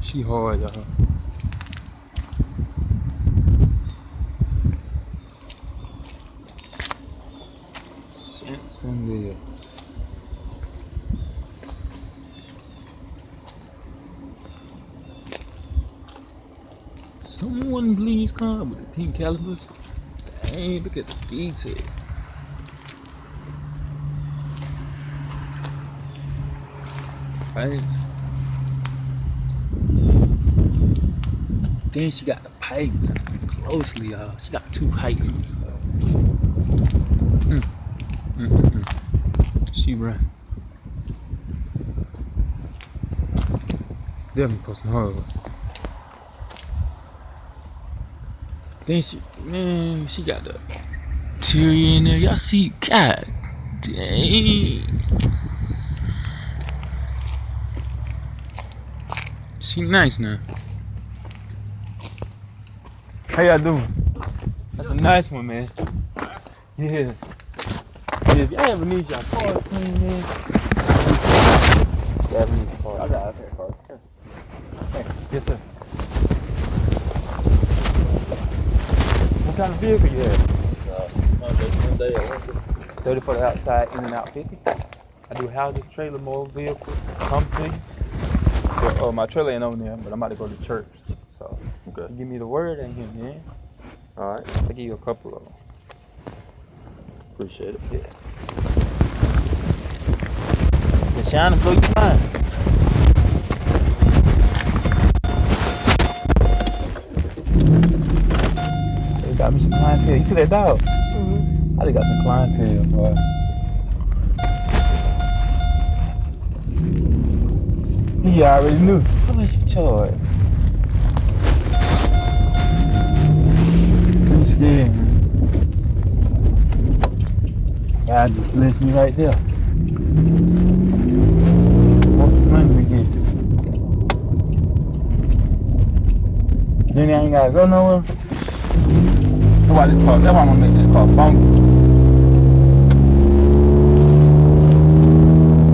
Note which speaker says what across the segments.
Speaker 1: She hard, y'all. Sandia. Someone please come with the pink calipers. Dang, look at the detail. Right. Then she got the pipes closely, y'all. She got 2 pipes in this. She run. Definitely posting hard. Then she got the interior in there. Y'all see, God dang. She nice now. How y'all doing? That's a nice one, man. Yeah. If y'all ever need y'all cars clean, man. Y'all ever need your cars? I got a car. Hey, yes, sir. What kind of vehicle you have?
Speaker 2: One day I went to
Speaker 1: 30 for the outside, in and out 50. I do houses, trailer, mobile vehicles, company. But, my trailer ain't on there, but I'm about to go to church. So,
Speaker 2: okay.
Speaker 1: give me the word and him, man.
Speaker 2: All right.
Speaker 1: I'll give you a couple of them.
Speaker 2: Appreciate it.
Speaker 1: Yeah. The shine and blow your mind. They got me some clientele. You see that dog?
Speaker 2: Mm-hmm.
Speaker 1: I just got some clientele, boy. He already knew. How much you charge? I'm scared, man. God just blessed me right there. What money we get? Then I ain't gotta go nowhere. That's why I'm gonna make this car funky.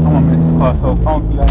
Speaker 1: I'm gonna make this car so funky, like.